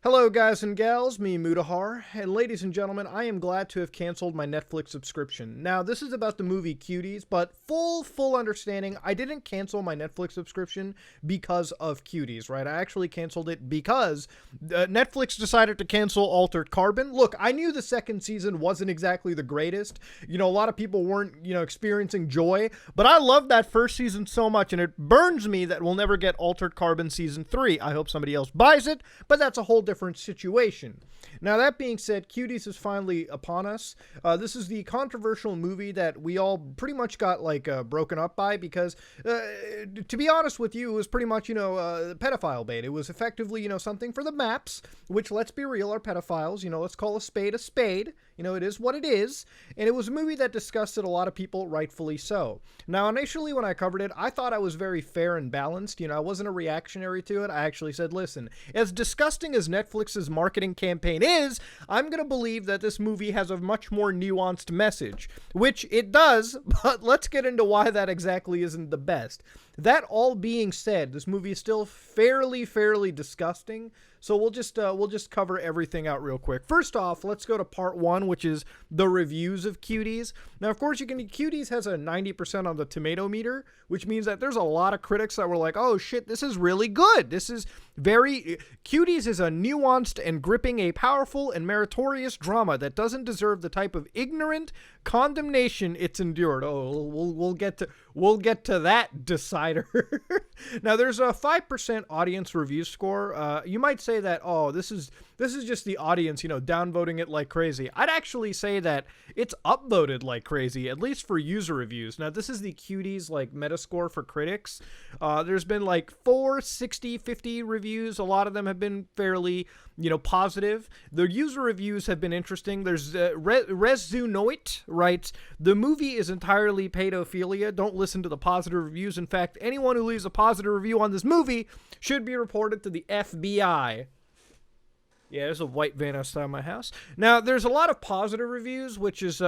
Hello, guys and gals, me Mutahar, and ladies and gentlemen, I am glad to have canceled my Netflix subscription. Now, this is about the movie Cuties, but full understanding, I didn't cancel my Netflix subscription because of Cuties, right? I actually canceled it because Netflix decided to cancel Altered Carbon. Look, I knew the second season wasn't exactly the greatest. You know, a lot of people weren't, experiencing joy, but I loved that first season so much, and it burns me that we'll never get Altered Carbon Season 3. I hope somebody else buys it, but that's a whole different situation. Now, that being said, Cuties is finally upon us. This is the controversial movie that we all pretty much got broken up by because, to be honest with you, it was pretty much, pedophile bait. It was effectively, something for the maps, which, let's be real, are pedophiles. Let's call a spade a spade. It is what it is. And it was a movie that disgusted a lot of people, rightfully so. Now, initially, when I covered it, I thought I was very fair and balanced. I wasn't a reactionary to it. I actually said, listen, as disgusting as Netflix's marketing campaign is, I'm going to believe that this movie has a much more nuanced message, which it does, but let's get into why that exactly isn't the best. That all being said, this movie is still fairly disgusting, so we'll just cover everything out real quick. First off, let's go to part one, which is the reviews of Cuties. Now, of course, Cuties has a 90% on the tomato meter, which means that there's a lot of critics that were like, oh shit, this is really good. Cuties is a nuanced and gripping, a powerful and meritorious drama that doesn't deserve the type of ignorant condemnation it's endured. Oh, we'll get to that decider. Now, there's a 5% audience review score. You might say that, oh, this is just the audience, downvoting it like crazy. I'd actually say that it's upvoted like crazy, at least for user reviews. Now, this is the Cuties Metascore for critics. There's been 4, 60, 50 reviews. A lot of them have been fairly, positive. The user reviews have been interesting. There's Rezunoit writes, the movie is entirely pedophilia. Don't listen to the positive reviews. In fact, anyone who leaves a positive review on this movie should be reported to the FBI. Yeah, there's a white van outside my house. Now, there's a lot of positive reviews, which is,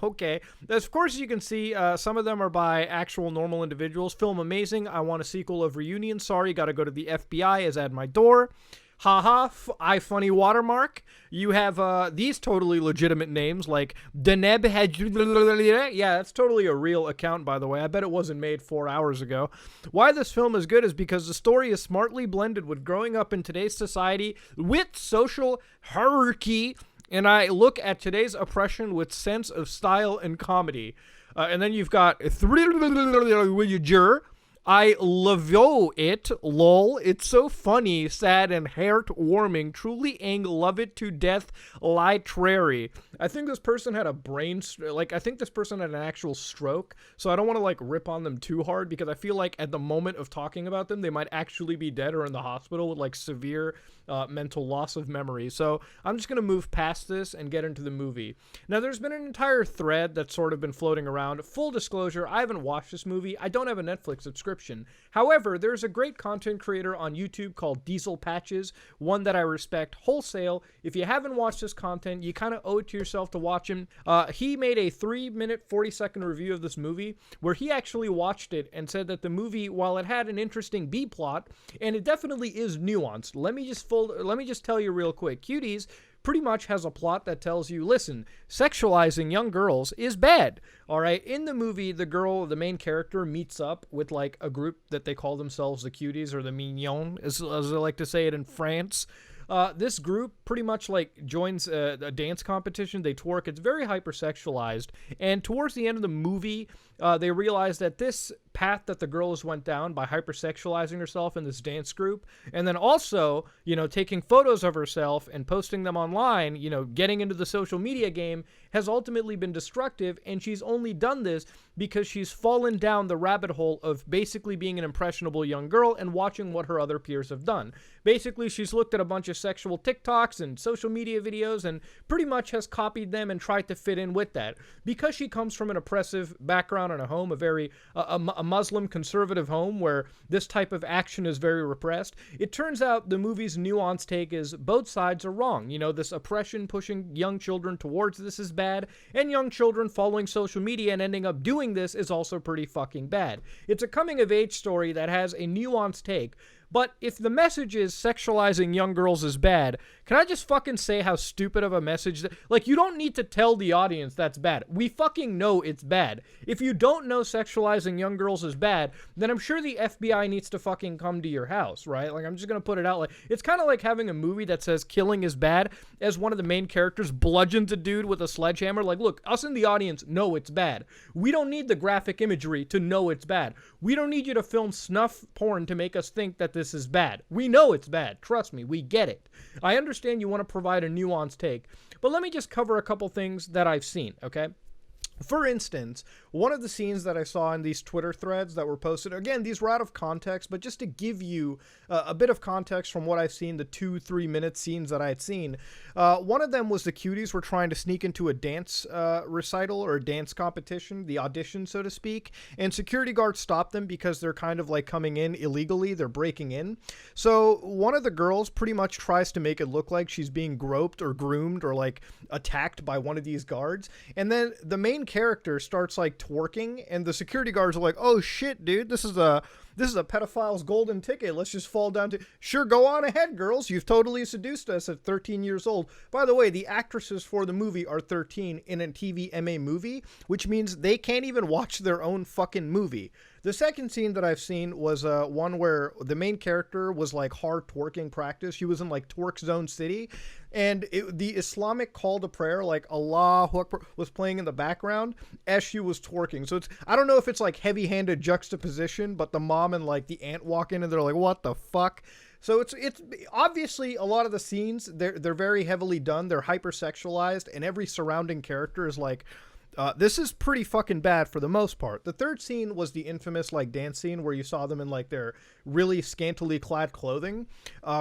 okay. Of course, you can see some of them are by actual normal individuals. Film amazing. I want a sequel of Reunion. Sorry, gotta go to the FBI is at my door. Haha, iFunny watermark. You have these totally legitimate names like Deneb had. Yeah, that's totally a real account, by the way. I bet it wasn't made 4 hours ago. Why this film is good is because the story is smartly blended with growing up in today's society with social hierarchy, and I look at today's oppression with sense of style and comedy. And then you've got I love it, lol. It's so funny, sad, and heartwarming. Truly love it to death, literary. I think this person had a I think this person had an actual stroke, so I don't want to, rip on them too hard, because I feel like at the moment of talking about them, they might actually be dead or in the hospital with, severe mental loss of memory. So I'm just going to move past this and get into the movie. Now, there's been an entire thread that's sort of been floating around. Full disclosure, I haven't watched this movie. I don't have a Netflix subscription. However, there's a great content creator on YouTube called Diesel Patches, one that I respect wholesale. If you haven't watched this content, you kind of owe it to yourself to watch him. He made a 3-minute, 40-second review of this movie where he actually watched it and said that the movie, while it had an interesting B-plot, and it definitely is nuanced. Let me just tell you real quick. Cuties pretty much has a plot that tells you, listen, sexualizing young girls is bad. All right. In the movie, the main character, meets up with a group that they call themselves the Cuties, or the Mignons, as they like to say it in France. This group pretty much joins a dance competition. They twerk. It's very hypersexualized. And towards the end of the movie, they realize that this path that the girls went down by hypersexualizing herself in this dance group, and then also, taking photos of herself and posting them online, getting into the social media game, has ultimately been destructive. And she's only done this because she's fallen down the rabbit hole of basically being an impressionable young girl and watching what her other peers have done. Basically, she's looked at a bunch of sexual TikToks and social media videos and pretty much has copied them and tried to fit in with that. Because she comes from an oppressive background and a home, a Muslim conservative home where this type of action is very repressed, it turns out the movie's nuanced take is both sides are wrong. This oppression pushing young children towards this is bad, and young children following social media and ending up doing this is also pretty fucking bad. It's a coming-of-age story that has a nuanced take, But if the message is sexualizing young girls is bad, can I just fucking say how stupid of a message that, like, you don't need to tell the audience that's bad. We fucking know it's bad. If you don't know sexualizing young girls is bad, then I'm sure the FBI needs to fucking come to your house, right? Like, I'm just gonna put it out, like, it's kind of like having a movie that says killing is bad as one of the main characters bludgeons a dude with a sledgehammer. Like, look, us in the audience know it's bad. We don't need the graphic imagery to know it's bad. We don't need you to film snuff porn to make us think that this is bad. We know it's bad. Trust me, we get it. I understand you want to provide a nuanced take, but let me just cover a couple things that I've seen, okay? For instance, one of the scenes that I saw in these Twitter threads that were posted, again, these were out of context, but just to give you a bit of context from what I've seen, the 2-3 minute scenes that I had seen, one of them was the cuties were trying to sneak into a dance recital or a dance competition, the audition, so to speak, and security guards stopped them because they're kind of like coming in illegally, they're breaking in. So one of the girls pretty much tries to make it look like she's being groped or groomed or like attacked by one of these guards, and then the main character starts like twerking, and the security guards are like, oh shit, dude, this is a pedophile's golden ticket. Let's just fall down to, sure, go on ahead, girls. You've totally seduced us at 13 years old. By the way, the actresses for the movie are 13 in a TVMA movie, which means they can't even watch their own fucking movie. The second scene that I've seen was one where the main character was like hard twerking practice. She was in like Twerk Zone City, and the Islamic call to prayer, like Allahu Akbar, was playing in the background as she was twerking. So it's, I don't know if it's like heavy-handed juxtaposition, but the mom and like the aunt walk in and they're like, what the fuck? So it's obviously a lot of the scenes, they're very heavily done. They're hypersexualized, and every surrounding character is like, this is pretty fucking bad for the most part. The third scene was the infamous like dance scene where you saw them in like their really scantily clad clothing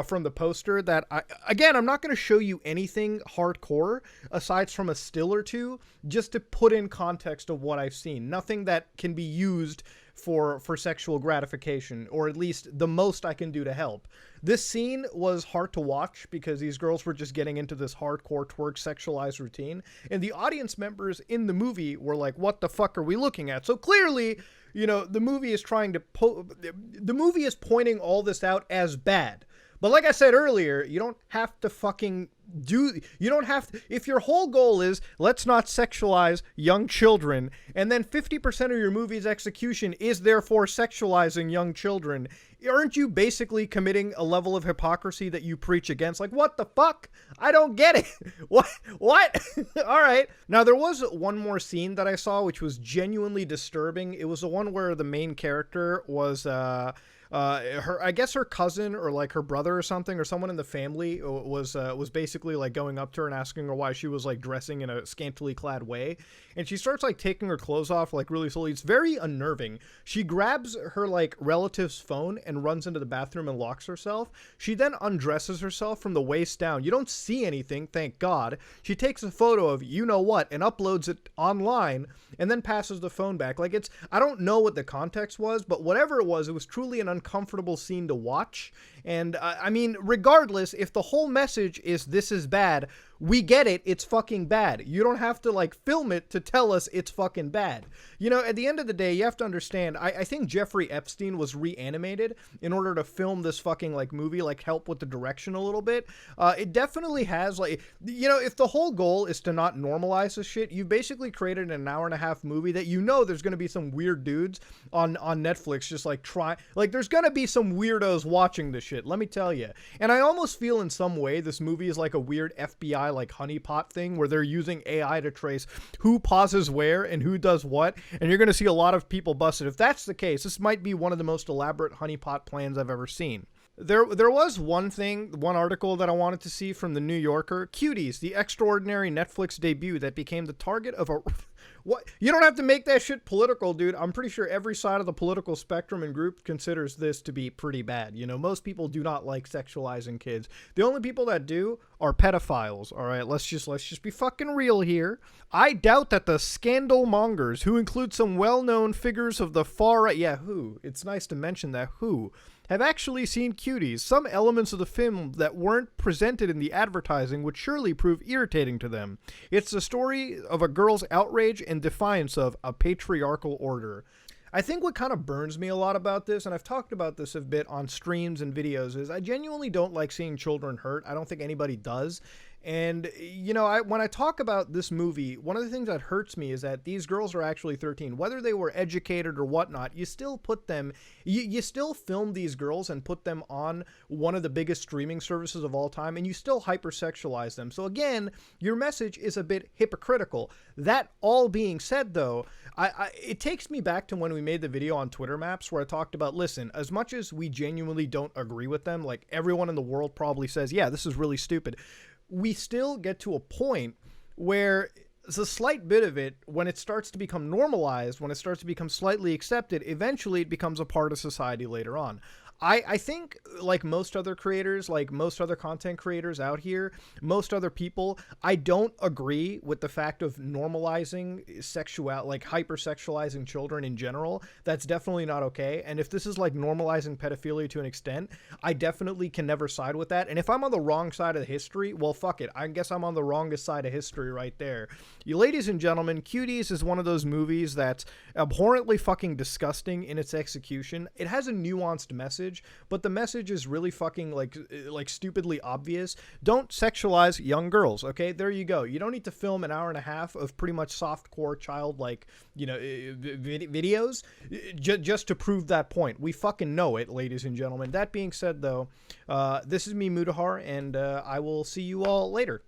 from the poster. That I'm not going to show you anything hardcore aside from a still or two, just to put in context of what I've seen. Nothing that can be used for sexual gratification, or at least the most I can do to help. This scene was hard to watch because these girls were just getting into this hardcore twerk sexualized routine, and the audience members in the movie were like, what the fuck are we looking at? So clearly, you know, the movie is trying to the movie is pointing all this out as bad. But like I said earlier, you don't have to fucking you don't have to, if your whole goal is let's not sexualize young children, and then 50% of your movie's execution is therefore sexualizing young children, aren't you basically committing a level of hypocrisy that you preach against? Like, what the fuck? I don't get it. What? All right. Now, there was one more scene that I saw which was genuinely disturbing. It was the one where the main character was I guess her cousin or like her brother or something, or someone in the family was basically like going up to her and asking her why she was like dressing in a scantily clad way, and she starts like taking her clothes off like really slowly. It's very unnerving. She grabs her like relative's phone and runs into the bathroom and locks herself. She then undresses herself from the waist down. You don't see anything, thank God. She takes a photo of you know what and uploads it online, and then passes the phone back. Like, it's, I don't know what the context was, but whatever it was truly an uncomfortable scene to watch. And I mean, regardless, if the whole message is this is bad, we get it, it's fucking bad. You don't have to like film it to tell us it's fucking bad. You know, at the end of the day, you have to understand, I think Jeffrey Epstein was reanimated in order to film this fucking like movie, like help with the direction a little bit. It definitely has, like, you know, if the whole goal is to not normalize this shit, you basically created an hour-and-a-half movie that you know there's going to be some weird dudes on Netflix just like there's going to be some weirdos watching this shit, let me tell you. And I almost feel in some way this movie is like a weird FBI like honeypot thing where they're using AI to trace who pauses where and who does what, and you're going to see a lot of people busted. If that's the case, this might be one of the most elaborate honeypot plans I've ever seen. There was one article that I wanted to see from the New Yorker. Cuties, the extraordinary Netflix debut that became the target of a... What? You don't have to make that shit political, dude. I'm pretty sure every side of the political spectrum and group considers this to be pretty bad. You know, most people do not like sexualizing kids. The only people that do are pedophiles. All right, let's just be fucking real here. I doubt that the scandal mongers, who include some well-known figures of the far right, yeah, who? It's nice to mention that who have actually seen Cuties. Some elements of the film that weren't presented in the advertising would surely prove irritating to them. It's the story of a girl's outrage and defiance of a patriarchal order. I think what kind of burns me a lot about this, and I've talked about this a bit on streams and videos, is I genuinely don't like seeing children hurt. I don't think anybody does. And, you know, when I talk about this movie, one of the things that hurts me is that these girls are actually 13. Whether they were educated or whatnot, you still put them, you still film these girls and put them on one of the biggest streaming services of all time, and you still hypersexualize them. So again, your message is a bit hypocritical. That all being said, though, it takes me back to when we made the video on Twitter Maps where I talked about, listen, as much as we genuinely don't agree with them, like everyone in the world probably says, yeah, this is really stupid, we still get to a point where it's a slight bit of it, when it starts to become normalized, when it starts to become slightly accepted, eventually it becomes a part of society later on. I think, like most other creators, like most other content creators out here, most other people, I don't agree with the fact of normalizing sexual, like hypersexualizing children in general. That's definitely not okay. And if this is like normalizing pedophilia to an extent, I definitely can never side with that. And if I'm on the wrong side of history, well, fuck it. I guess I'm on the wrongest side of history right there. You ladies and gentlemen, Cuties is one of those movies that's abhorrently fucking disgusting in its execution. It has a nuanced message, but the message is really fucking like stupidly obvious. Don't sexualize young girls, okay? There you go. You don't need to film an hour and a half of pretty much softcore childlike, you know, videos just to prove that point. We fucking know it, ladies and gentlemen. That being said, though, this is me, Mutahar, and I will see you all later.